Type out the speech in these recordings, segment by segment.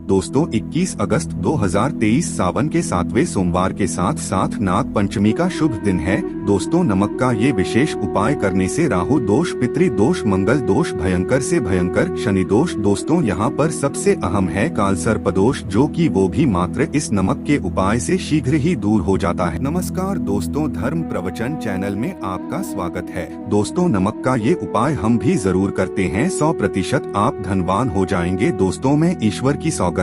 दोस्तों 21 अगस्त 2023 सावन के 7वें सोमवार के साथ साथ नाग पंचमी का शुभ दिन है। दोस्तों नमक का ये विशेष उपाय करने से राहु दोष, पितृ दोष, मंगल दोष, भयंकर से भयंकर शनि दोष, दोस्तों यहाँ पर सबसे अहम है काल सर्प दोष, जो कि वो भी मात्र इस नमक के उपाय से शीघ्र ही दूर हो जाता है। नमस्कार दोस्तों, धर्म प्रवचन चैनल में आपका स्वागत है। दोस्तों नमक का ये उपाय हम भी जरूर करते हैं, 100% आप धनवान हो जाएंगे। दोस्तों मैं ईश्वर की सौगंध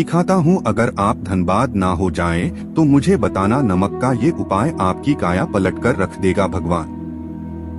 खाता हूँ, अगर आप धनबाद ना हो जाएं, तो मुझे बताना, नमक का ये उपाय आपकी काया पलट कर रख देगा। भगवान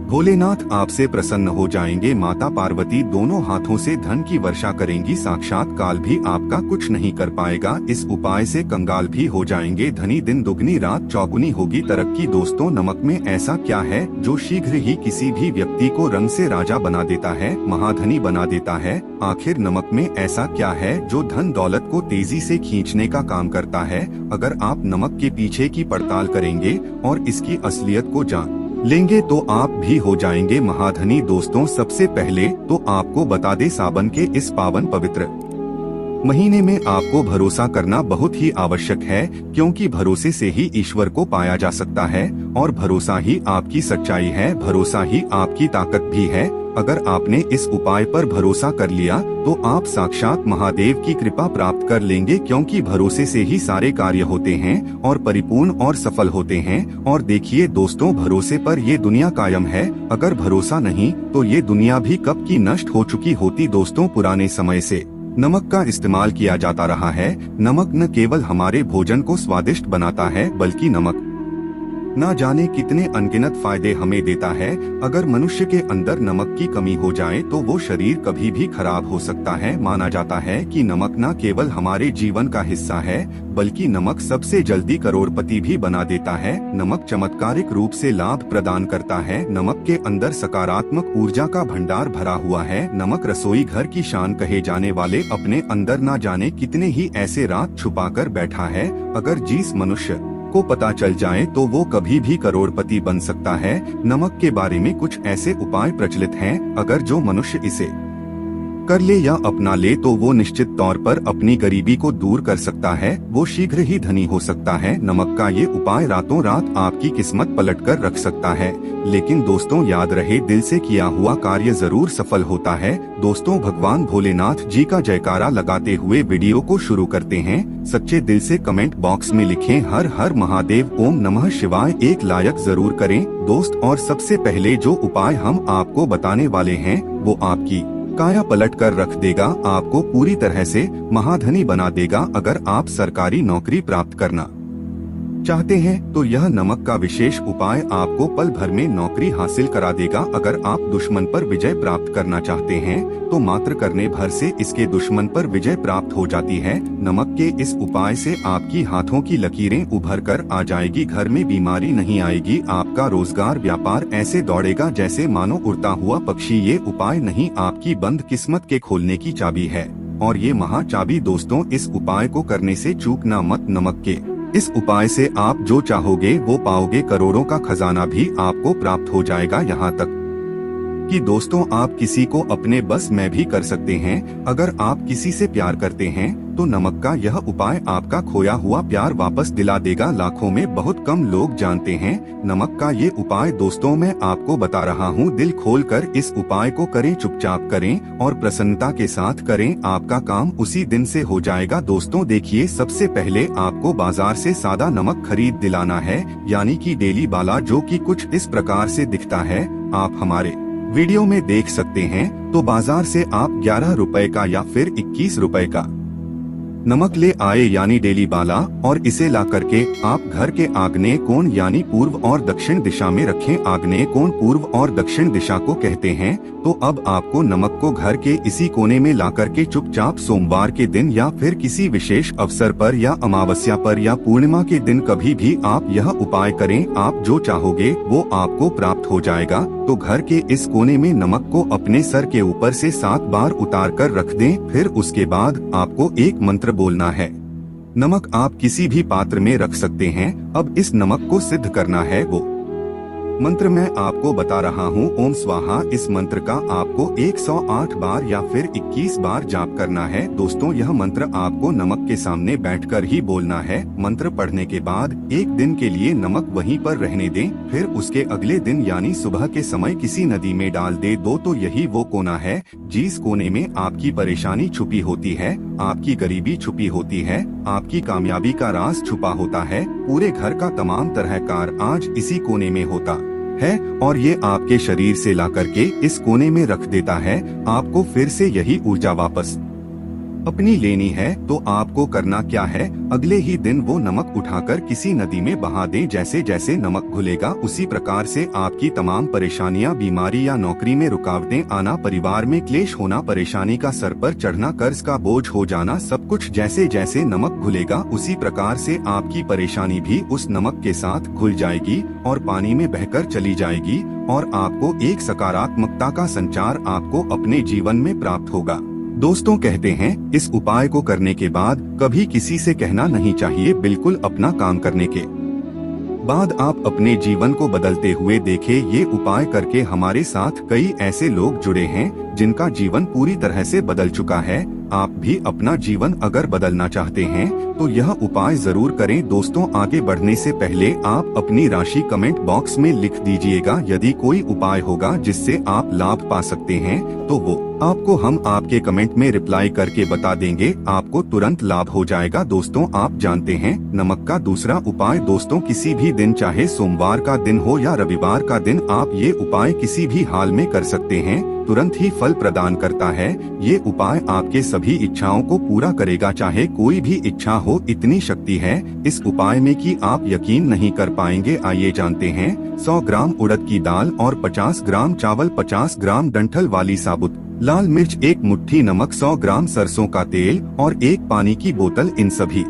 भोलेनाथ आपसे प्रसन्न हो जाएंगे। माता पार्वती दोनों हाथों से धन की वर्षा करेंगी। साक्षात काल भी आपका कुछ नहीं कर पाएगा। इस उपाय से कंगाल भी हो जाएंगे। धनी दिन दुगनी रात चौगुनी होगी तरक्की। दोस्तों नमक में ऐसा क्या है जो शीघ्र ही किसी भी व्यक्ति को रंग से राजा बना देता है, महाधनी बना देता है? आखिर नमक में ऐसा क्या है जो धन दौलत को तेजी से खींचने का काम करता है? अगर आप नमक के पीछे की पड़ताल करेंगे और इसकी असलियत को जान लेंगे तो आप भी हो जाएंगे महाधनी। दोस्तों सबसे पहले तो आपको बता दे, सावन के इस पावन पवित्र महीने में आपको भरोसा करना बहुत ही आवश्यक है, क्योंकि भरोसे से ही ईश्वर को पाया जा सकता है और भरोसा ही आपकी सच्चाई है, भरोसा ही आपकी ताकत भी है। अगर आपने इस उपाय पर भरोसा कर लिया तो आप साक्षात महादेव की कृपा प्राप्त कर लेंगे, क्योंकि भरोसे से ही सारे कार्य होते हैं और परिपूर्ण और सफल होते हैं। और देखिए दोस्तों, भरोसे पर ये दुनिया कायम है, अगर भरोसा नहीं तो ये दुनिया भी कब की नष्ट हो चुकी होती। दोस्तों पुराने समय से नमक का इस्तेमाल किया जाता रहा है। नमक न केवल हमारे भोजन को स्वादिष्ट बनाता है, बल्कि नमक ना जाने कितने अनगिनत फायदे हमें देता है। अगर मनुष्य के अंदर नमक की कमी हो जाए तो वो शरीर कभी भी खराब हो सकता है। माना जाता है कि नमक न केवल हमारे जीवन का हिस्सा है, बल्कि नमक सबसे जल्दी करोड़पति भी बना देता है। नमक चमत्कारिक रूप से लाभ प्रदान करता है। नमक के अंदर सकारात्मक ऊर्जा का भंडार भरा हुआ है। नमक रसोई घर की शान कहे जाने वाले अपने अंदर ना जाने कितने ही ऐसे राज छुपाकर बैठा है। अगर जिस मनुष्य को पता चल जाए तो वो कभी भी करोड़पति बन सकता है। नमक के बारे में कुछ ऐसे उपाय प्रचलित हैं, अगर जो मनुष्य इसे कर ले या अपना ले तो वो निश्चित तौर पर अपनी गरीबी को दूर कर सकता है, वो शीघ्र ही धनी हो सकता है। नमक का ये उपाय रातों रात आपकी किस्मत पलट कर रख सकता है, लेकिन दोस्तों याद रहे, दिल से किया हुआ कार्य जरूर सफल होता है। दोस्तों भगवान भोलेनाथ जी का जयकारा लगाते हुए वीडियो को शुरू करते हैं। सच्चे दिल से कमेंट बॉक्स में लिखें हर हर महादेव, ओम नमः शिवाय, एक लायक जरूर करें दोस्त। और सबसे पहले जो उपाय हम आपको बताने वाले हैं वो आपकी काया पलट कर रख देगा, आपको पूरी तरह से महाधनी बना देगा। अगर आप सरकारी नौकरी प्राप्त करना चाहते हैं तो यह नमक का विशेष उपाय आपको पल भर में नौकरी हासिल करा देगा। अगर आप दुश्मन पर विजय प्राप्त करना चाहते हैं तो मात्र करने भर से इसके दुश्मन पर विजय प्राप्त हो जाती है। नमक के इस उपाय से आपकी हाथों की लकीरें उभर कर आ जाएगी, घर में बीमारी नहीं आएगी, आपका रोजगार व्यापार ऐसे दौड़ेगा जैसे मानो उड़ता हुआ पक्षी। ये उपाय नहीं, आपकी बंद किस्मत के खोलने की चाबी है, और ये महा चाबी दोस्तों, इस उपाय को करने से चूकना मत। नमक के इस उपाय से आप जो चाहोगे वो पाओगे, करोड़ों का खजाना भी आपको प्राप्त हो जाएगा। यहाँ तक कि दोस्तों आप किसी को अपने बस में भी कर सकते हैं। अगर आप किसी से प्यार करते हैं तो नमक का यह उपाय आपका खोया हुआ प्यार वापस दिला देगा। लाखों में बहुत कम लोग जानते हैं नमक का ये उपाय। दोस्तों मैं आपको बता रहा हूँ, दिल खोलकर इस उपाय को करें, चुपचाप करें और प्रसन्नता के साथ करें, आपका काम उसी दिन से हो जाएगा। दोस्तों देखिए, सबसे पहले आपको बाजार से सादा नमक खरीद दिलाना है, यानी कि डेली वाला, जो कि कुछ इस प्रकार से दिखता है। आप हमारे वीडियो में देख सकते हैं। तो बाजार से आप 11 रुपए का या फिर 21 रुपए का नमक ले आए, यानी डेली वाला, और इसे ला करके आप घर के आग्नेय कोण यानी पूर्व और दक्षिण दिशा में रखें। आग्नेय कोण पूर्व और दक्षिण दिशा को कहते हैं। तो अब आपको नमक को घर के इसी कोने में ला करके चुपचाप सोमवार के दिन या फिर किसी विशेष अवसर पर या अमावस्या पर या पूर्णिमा के दिन कभी भी आप यह उपाय करें, आप जो चाहोगे वो आपको प्राप्त हो जाएगा। तो घर के इस कोने में नमक को अपने सर के ऊपर से 7 बार उतार कर रख दें। फिर उसके बाद आपको एक मंत्र बोलना है। नमक आप किसी भी पात्र में रख सकते हैं। अब इस नमक को सिद्ध करना है, वो मंत्र मैं आपको बता रहा हूँ, ओम स्वाहा। इस मंत्र का आपको 108 बार या फिर 21 बार जाप करना है। दोस्तों, यह मंत्र आपको नमक के सामने बैठकर ही बोलना है। मंत्र पढ़ने के बाद एक दिन के लिए नमक वहीं पर रहने दें, फिर उसके अगले दिन यानी सुबह के समय किसी नदी में डाल दे दो। तो यही वो कोना है जिस कोने में आपकी परेशानी छुपी होती है, आपकी गरीबी छुपी होती है, आपकी कामयाबी का राज छुपा होता है। पूरे घर का तमाम तरह कार आज इसी कोने में होता है और ये आपके शरीर से ला करके इस कोने में रख देता है। आपको फिर से यही ऊर्जा वापस अपनी लेनी है। तो आपको करना क्या है, अगले ही दिन वो नमक उठाकर किसी नदी में बहा दें। जैसे जैसे नमक घुलेगा उसी प्रकार से आपकी तमाम परेशानियां, बीमारी या नौकरी में रुकावटें आना, परिवार में क्लेश होना, परेशानी का सर पर चढ़ना, कर्ज का बोझ हो जाना, सब कुछ जैसे जैसे नमक घुलेगा उसी प्रकार से आपकी परेशानी भी उस नमक के साथ घुल जाएगी और पानी में बहकर चली जाएगी और आपको एक सकारात्मकता का संचार आपको अपने जीवन में प्राप्त होगा। दोस्तों, कहते हैं इस उपाय को करने के बाद कभी किसी से कहना नहीं चाहिए। बिल्कुल अपना काम करने के बाद आप अपने जीवन को बदलते हुए देखें। ये उपाय करके हमारे साथ कई ऐसे लोग जुड़े हैं जिनका जीवन पूरी तरह से बदल चुका है। आप भी अपना जीवन अगर बदलना चाहते हैं तो यह उपाय जरूर करें। दोस्तों, आगे बढ़ने से पहले आप अपनी राशि कमेंट बॉक्स में लिख दीजिएगा। यदि कोई उपाय होगा जिससे आप लाभ पा सकते हैं तो वो आपको हम आपके कमेंट में रिप्लाई करके बता देंगे, आपको तुरंत लाभ हो जाएगा। दोस्तों, आप जानते हैं नमक का दूसरा उपाय, दोस्तों किसी भी दिन, चाहे सोमवार का दिन हो या रविवार का दिन, आप ये उपाय किसी भी हाल में कर सकते हैं। तुरंत ही फल प्रदान करता है। ये उपाय आपके सभी इच्छाओं को पूरा करेगा, चाहे कोई भी इच्छा हो। इतनी शक्ति है इस उपाय में कि आप यकीन नहीं कर पाएंगे। आइए जानते हैं। 100 ग्राम उड़द की दाल और 50 ग्राम चावल, 50 ग्राम डंठल वाली साबुत लाल मिर्च, 1 मुट्ठी नमक, 100 ग्राम सरसों का तेल और 1 पानी की बोतल, इन सभी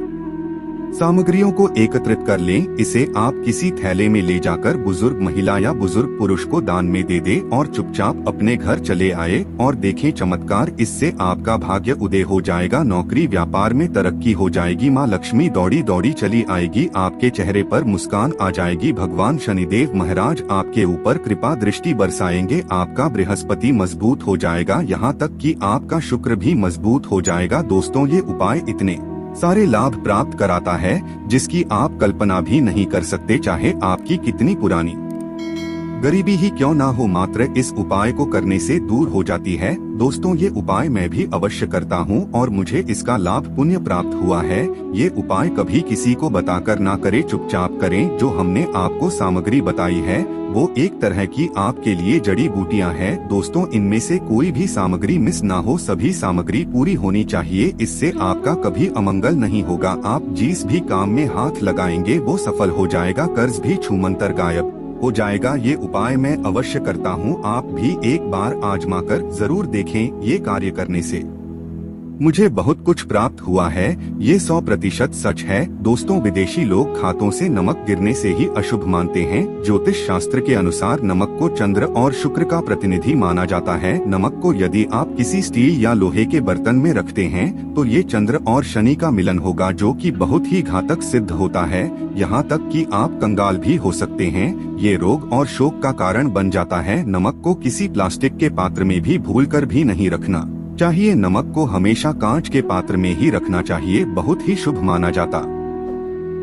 सामग्रियों को एकत्रित कर लें। इसे आप किसी थैले में ले जाकर बुजुर्ग महिला या बुजुर्ग पुरुष को दान में दे दे और चुपचाप अपने घर चले आए और देखें चमत्कार। इससे आपका भाग्य उदय हो जाएगा, नौकरी व्यापार में तरक्की हो जाएगी, माँ लक्ष्मी दौड़ी दौड़ी चली आएगी, आपके चेहरे पर मुस्कान आ जाएगी, भगवान शनिदेव महाराज आपके ऊपर कृपा दृष्टि बरसाएंगे, आपका बृहस्पति मजबूत हो जाएगा, यहाँ तक कि आपका शुक्र भी मजबूत हो जाएगा। दोस्तों, ये उपाय इतने सारे लाभ प्राप्त कराता है जिसकी आप कल्पना भी नहीं कर सकते, चाहे आपकी कितनी पुरानी गरीबी ही क्यों ना हो, मात्र इस उपाय को करने से दूर हो जाती है। दोस्तों, ये उपाय मैं भी अवश्य करता हूँ और मुझे इसका लाभ पुण्य प्राप्त हुआ है। ये उपाय कभी किसी को बताकर ना करें, चुपचाप करें। जो हमने आपको सामग्री बताई है वो एक तरह की आपके लिए जड़ी बूटियां हैं। दोस्तों, इनमें से कोई भी सामग्री मिस ना हो, सभी सामग्री पूरी होनी चाहिए। इससे आपका कभी अमंगल नहीं होगा। आप जिस भी काम में हाथ लगाएंगे वो सफल हो जाएगा, कर्ज भी छूमंतर गायब हो जाएगा। ये उपाय मैं अवश्य करता हूँ, आप भी एक बार आजमाकर जरूर देखें। ये कार्य करने से मुझे बहुत कुछ प्राप्त हुआ है, ये 100% सच है। दोस्तों, विदेशी लोग खातों से नमक गिरने से ही अशुभ मानते हैं। ज्योतिष शास्त्र के अनुसार नमक को चंद्र और शुक्र का प्रतिनिधि माना जाता है। नमक को यदि आप किसी स्टील या लोहे के बर्तन में रखते हैं तो ये चंद्र और शनि का मिलन होगा, जो कि बहुत ही घातक सिद्ध होता है। यहाँ तक कि आप कंगाल भी हो सकते हैं। ये रोग और शोक का कारण बन जाता है। नमक को किसी प्लास्टिक के पात्र में भी भूलकर भी नहीं रखना चाहिए। नमक को हमेशा कांच के पात्र में ही रखना चाहिए, बहुत ही शुभ माना जाता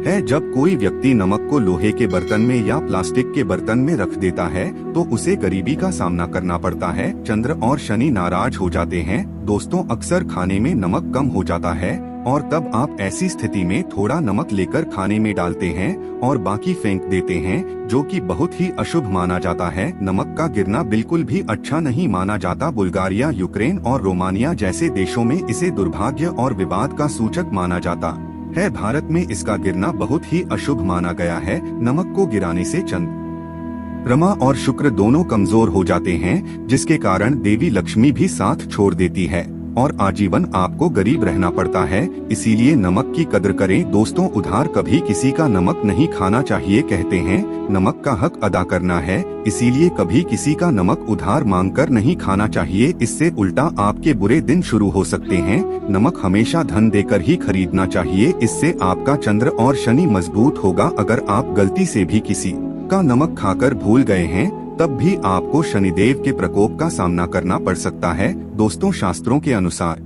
है। जब कोई व्यक्ति नमक को लोहे के बर्तन में या प्लास्टिक के बर्तन में रख देता है तो उसे गरीबी का सामना करना पड़ता है। चंद्र और शनि नाराज हो जाते हैं। दोस्तों, अक्सर खाने में नमक कम हो जाता है और तब आप ऐसी स्थिति में थोड़ा नमक लेकर खाने में डालते हैं और बाकी फेंक देते हैं, जो कि बहुत ही अशुभ माना जाता है। नमक का गिरना बिल्कुल भी अच्छा नहीं माना जाता। बुल्गारिया, यूक्रेन और रोमानिया जैसे देशों में इसे दुर्भाग्य और विवाद का सूचक माना जाता है। भारत में इसका गिरना बहुत ही अशुभ माना गया है। नमक को गिराने से चंद्रमा और शुक्र दोनों कमजोर हो जाते हैं, जिसके कारण देवी लक्ष्मी भी साथ छोड़ देती है और आजीवन आपको गरीब रहना पड़ता है। इसीलिए नमक की कदर करें। दोस्तों, उधार कभी किसी का नमक नहीं खाना चाहिए। कहते हैं नमक का हक अदा करना है, इसीलिए कभी किसी का नमक उधार मांगकर नहीं खाना चाहिए। इससे उल्टा आपके बुरे दिन शुरू हो सकते हैं। नमक हमेशा धन देकर ही खरीदना चाहिए, इससे आपका चंद्र और शनि मजबूत होगा। अगर आप गलती से भी किसी का नमक खाकर भूल गए हैं, तब भी आपको शनिदेव के प्रकोप का सामना करना पड़ सकता है। दोस्तों, शास्त्रों के अनुसार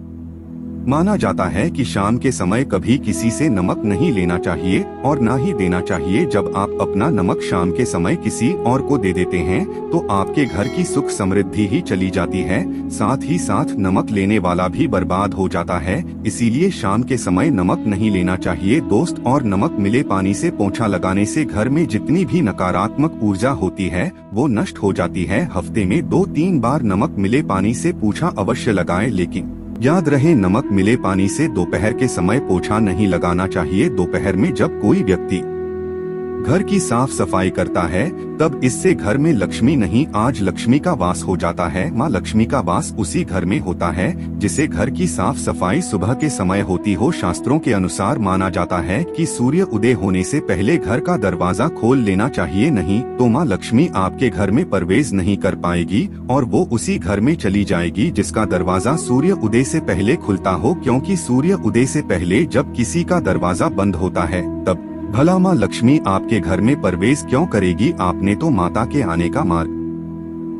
माना जाता है कि शाम के समय कभी किसी से नमक नहीं लेना चाहिए और ना ही देना चाहिए। जब आप अपना नमक शाम के समय किसी और को दे देते हैं तो आपके घर की सुख समृद्धि ही चली जाती है, साथ ही साथ नमक लेने वाला भी बर्बाद हो जाता है। इसीलिए शाम के समय नमक नहीं लेना चाहिए दोस्त। और नमक मिले पानी से पोंछा लगाने से घर में जितनी भी नकारात्मक ऊर्जा होती है वो नष्ट हो जाती है। हफ्ते में 2-3 बार नमक मिले पानी से पोंछा अवश्य लगाएं, लेकिन याद रहे नमक मिले पानी से दोपहर के समय पोंछा नहीं लगाना चाहिए। दोपहर में जब कोई व्यक्ति घर की साफ सफाई करता है तब इससे घर में लक्ष्मी नहीं आज लक्ष्मी का वास हो जाता है। माँ लक्ष्मी का वास उसी घर में होता है जिसे घर की साफ सफाई सुबह के समय होती हो। शास्त्रों के अनुसार माना जाता है कि सूर्य उदय होने से पहले घर का दरवाजा खोल लेना चाहिए, नहीं तो माँ लक्ष्मी आपके घर में प्रवेश नहीं कर पाएगी और वो उसी घर में चली जाएगी जिसका दरवाजा सूर्य उदय से पहले खुलता हो। क्योंकि सूर्य उदय से पहले जब किसी का दरवाजा बंद होता है तब भला माँ लक्ष्मी आपके घर में प्रवेश क्यों करेगी। आपने तो माता के आने का मार्ग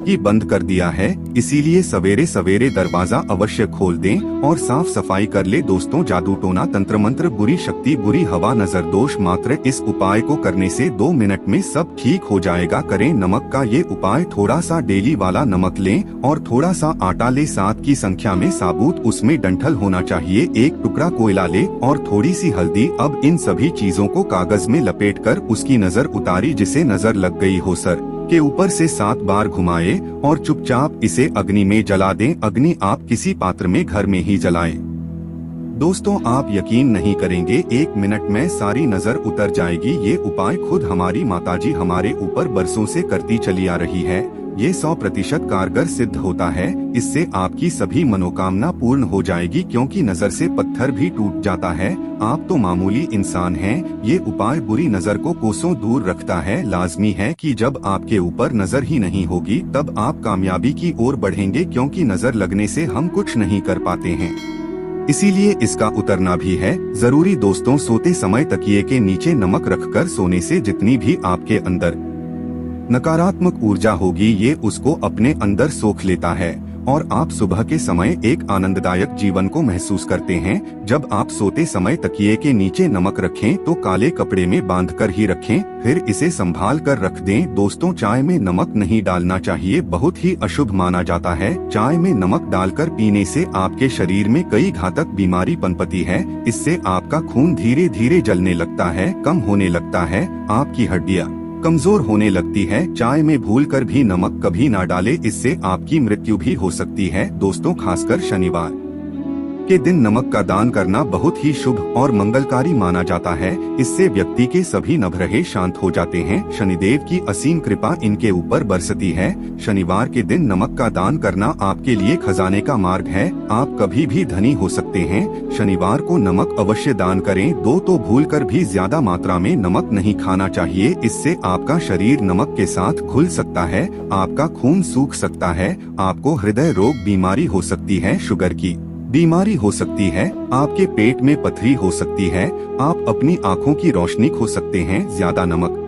ही बंद कर दिया है। इसीलिए सवेरे सवेरे दरवाजा अवश्य खोल दें और साफ सफाई कर ले। दोस्तों, जादू टोना तंत्र मंत्र बुरी शक्ति बुरी हवा नजर दोष मात्र इस उपाय को करने से 2 मिनट में सब ठीक हो जाएगा। करें नमक का ये उपाय। थोड़ा सा डेली वाला नमक लें और थोड़ा सा आटा ले, 7 की संख्या में साबुत, उसमें डंठल होना चाहिए। 1 टुकड़ा कोयला ले और थोड़ी सी हल्दी। अब इन सभी चीजों को कागज में लपेटकर उसकी नजर उतारी जिसे नजर लग गई हो सर के ऊपर से 7 बार घुमाए और चुपचाप इसे अग्नि में जला दें। अग्नि आप किसी पात्र में घर में ही जलाएं। दोस्तों, आप यकीन नहीं करेंगे, 1 मिनट में सारी नजर उतर जाएगी। ये उपाय खुद हमारी माताजी हमारे ऊपर बरसों से करती चली आ रही है। ये 100% कारगर सिद्ध होता है। इससे आपकी सभी मनोकामना पूर्ण हो जाएगी, क्योंकि नजर से पत्थर भी टूट जाता है। आप तो मामूली इंसान हैं। ये उपाय बुरी नजर को कोसों दूर रखता है। लाजमी है कि जब आपके ऊपर नजर ही नहीं होगी तब आप कामयाबी की ओर बढ़ेंगे, क्योंकि नजर लगने से हम कुछ नहीं कर पाते हैं, इसीलिए इसका उतरना भी है जरूरी। दोस्तों, सोते समय तकिए के नीचे नमक रखकर सोने से जितनी भी आपके अंदर नकारात्मक ऊर्जा होगी ये उसको अपने अंदर सोख लेता है और आप सुबह के समय एक आनंददायक जीवन को महसूस करते हैं। जब आप सोते समय तकिए के नीचे नमक रखें तो काले कपड़े में बांधकर ही रखें, फिर इसे संभाल कर रख दें। दोस्तों, चाय में नमक नहीं डालना चाहिए, बहुत ही अशुभ माना जाता है। चाय में नमक डालकर पीने से आपके शरीर में कई घातक बीमारी पनपती है। इससे आपका खून धीरे धीरे जलने लगता है, कम होने लगता है, आपकी हड्डियां कमजोर होने लगती है। चाय में भूलकर भी नमक कभी ना डालें, इससे आपकी मृत्यु भी हो सकती है। दोस्तों, खासकर शनिवार के दिन नमक का दान करना बहुत ही शुभ और मंगलकारी माना जाता है। इससे व्यक्ति के सभी नवग्रह शांत हो जाते हैं। शनिदेव की असीम कृपा इनके ऊपर बरसती है। शनिवार के दिन नमक का दान करना आपके लिए खजाने का मार्ग है। आप कभी भी धनी हो सकते हैं। शनिवार को नमक अवश्य दान करें। तो भूलकर भी ज्यादा मात्रा में नमक नहीं खाना चाहिए। इससे आपका शरीर नमक के साथ घुल सकता है, आपका खून सूख सकता है, आपको हृदय रोग बीमारी हो सकती है, शुगर की बीमारी हो सकती है, आपके पेट में पथरी हो सकती है, आप अपनी आँखों की रोशनी खो सकते हैं। ज्यादा नमक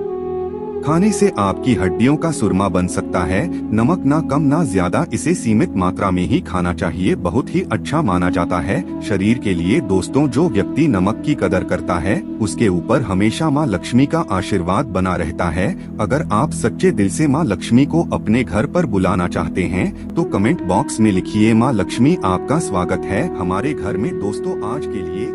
खाने से आपकी हड्डियों का सुरमा बन सकता है। नमक ना कम ना ज्यादा, इसे सीमित मात्रा में ही खाना चाहिए, बहुत ही अच्छा माना जाता है शरीर के लिए। दोस्तों, जो व्यक्ति नमक की कदर करता है उसके ऊपर हमेशा माँ लक्ष्मी का आशीर्वाद बना रहता है। अगर आप सच्चे दिल से माँ लक्ष्मी को अपने घर पर बुलाना चाहते हैं तो कमेंट बॉक्स में लिखिए, माँ लक्ष्मी आपका स्वागत है हमारे घर में। दोस्तों, आज के लिए